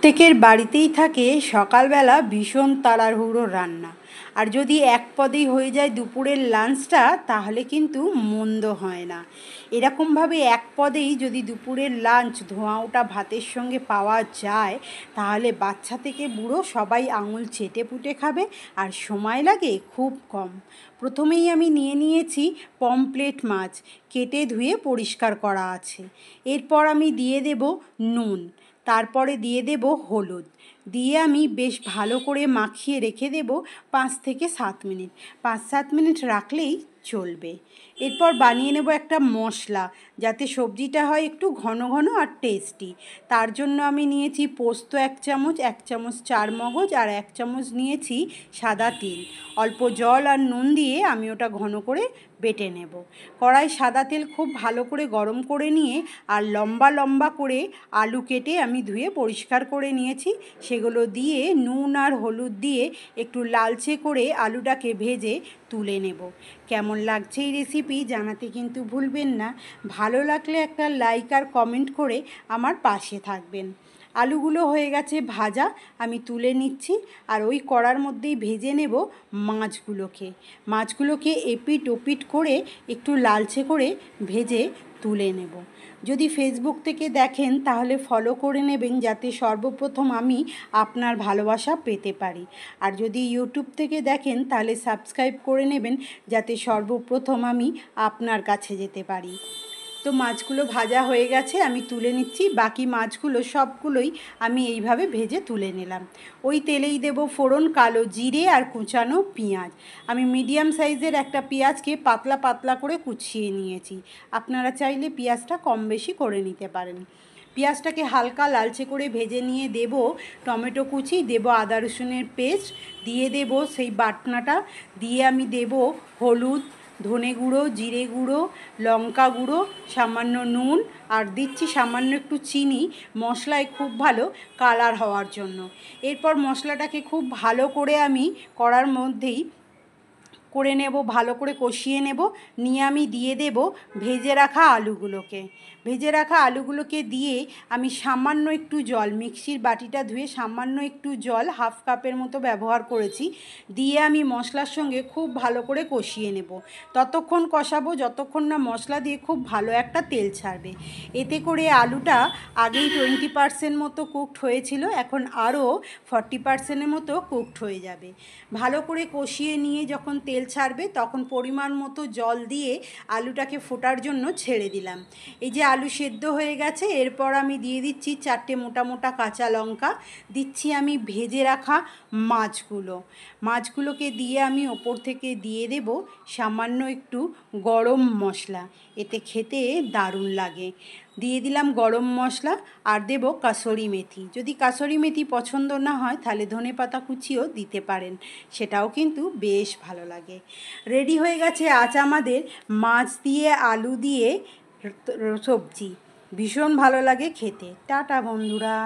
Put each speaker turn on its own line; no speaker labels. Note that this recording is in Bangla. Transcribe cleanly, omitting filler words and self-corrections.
প্রত্যেকের বাড়িতেই থাকে সকালবেলা ভীষণ তাড়াহুড়ো রান্না। আর যদি এক পদেই হয়ে যায় দুপুরের লাঞ্চটা, তাহলে কিন্তু মন্দ হয় না। এরকমভাবে এক পদেই যদি দুপুরের লাঞ্চ ধোঁয়া ওঠা ভাতের সঙ্গে পাওয়া যায়, তাহলে বাচ্চা থেকে বুড়ো সবাই আঙুল চেটে পুটে খাবে, আর সময় লাগে খুব কম। প্রথমেই আমি নিয়ে নিয়েছি পমফ্রেট মাছ, কেটে ধুয়ে পরিষ্কার করা আছে। এরপর আমি দিয়ে দেব নুন, তারপরে দিয়ে দেব হলুদ, দিয়ে আমি বেশ ভালো করে মাখিয়ে রেখে দেব 5 থেকে 7 মিনিট। 5-7 মিনিট রাখলেই চলবে। এরপর বানিয়ে নেব একটা মশলা, যাতে সবজিটা হয় একটু ঘন ঘন আর টেস্টি। তার জন্য আমি নিয়েছি পোস্ত 1 চামচ, 1 চামচ চারমগজ, আর 1 চামচ নিয়েছি সাদা তিল। অল্প জল আর নুন দিয়ে আমি ওটা ঘন করে বেটে নেব। কড়াই সাদা তেল খুব ভালো করে গরম করে নিয়ে আর লম্বা লম্বা করে আলু কেটে আমি ধুয়ে পরিষ্কার করে নিয়েছি, সেগুলো দিয়ে নুন আর হলুদ দিয়ে একটু লালচে করে আলুটাকে ভেজে তুলে নেব। কেমন লাগছে এই রেসিপি জানাতে কিন্তু ভুলবেন না। ভালো লাগলে একটা লাইক আর কমেন্ট করে আমার পাশে থাকবেন। আলুগুলো হয়ে গেছে ভাজা, আমি তুলে নিচ্ছি। আর ওই কড়ার মধ্যেই ভেজে নেব মাছগুলোকে এপিট ওপিট করে একটু লালচে করে ভেজে তুলে নেব। যদি ফেসবুক থেকে দেখেন তাহলে ফলো করে নেবেন, যাতে সর্বপ্রথম আমি আপনার ভালোবাসা পেতে পারি। আর যদি ইউটিউব থেকে দেখেন তাহলে সাবস্ক্রাইব করে নেবেন, যাতে সর্বপ্রথম আমি আপনার কাছে যেতে পারি। তো মাছগুলো ভাজা হয়ে গেছে, আমি তুলে নিচ্ছি। বাকি মাছগুলো সবগুলোই আমি এইভাবে ভেজে তুলে নিলাম। ওই তেলেই দেব ফোড়ন, কালো জিরে আর কুচানো পেঁয়াজ। আমি মিডিয়াম সাইজের একটা পেঁয়াজকে পাতলা পাতলা করে কুচিয়ে নিয়েছি। আপনারা চাইলে পেঁয়াজটা কম বেশি করে নিতে পারেন। পেঁয়াজটাকে হালকা লালচে করে ভেজে নিয়ে দেব টমেটো কুচি, দেব আদা রসুনের পেস্ট, দিয়ে দেব সেই বাটনাটা, দিয়ে আমি দেব হলুদ, ধনে গুঁড়ো, জিরে গুঁড়ো, লঙ্কা গুঁড়ো, সামান্য নুন, আর দিচ্ছি সামান্য একটু চিনি, মশলায় খুব ভালো কালার হওয়ার জন্য। এরপর মশলাটাকে খুব ভালো করে আমি কড়ার মধ্যেই করে নেব, ভালো করে কষিয়ে নেব। নিয়ে আমি দিয়ে দেব ভেজে রাখা আলুগুলোকে দিয়ে আমি সামান্য একটু জল, মিক্সির বাটিটা ধুয়ে সামান্য একটু জল 1/2 কাপের মতো ব্যবহার করেছি, দিয়ে আমি মশলার সঙ্গে খুব ভালো করে কষিয়ে নেব। ততক্ষণ কষাবো যতক্ষণ না মশলা দিয়ে খুব ভালো একটা তেল ছাড়বে। এতে করে আলুটা আগেই 20% মতো কুকড হয়েছিল, এখন আরও 40%-এর মতো কুকড হয়ে যাবে। ভালো করে কষিয়ে নিয়ে যখন তেল ছাড়বে তখন পরিমাণ মতো জল দিয়ে আলুটাকে ফোটার জন্য ছেড়ে দিলাম। এই যে আলু সেদ্ধ হয়ে গেছে, এরপর আমি দিয়ে দিচ্ছি 4টে মোটা মোটা কাঁচা লঙ্কা, দিচ্ছি আমি ভেজে রাখা মাছগুলোকে দিয়ে আমি ওপর থেকে দিয়ে দেব সামান্য একটু গরম মশলা, এতে খেতে দারুণ লাগে। দিয়ে দিলাম গরম মশলা, আর দেব কাসুরি মেথি। যদি কাসুরি মেথি পছন্দ না হয় তাহলে ধনেপাতা কুচিও দিতে পারেন, সেটাও কিন্তু বেশ ভালো লাগে। রেডি হয়ে গেছে আজ আমাদের মাছ দিয়ে আলু দিয়ে সবজি। ভীষণ ভালো লাগে খেতে। টাটা বন্ধুরা।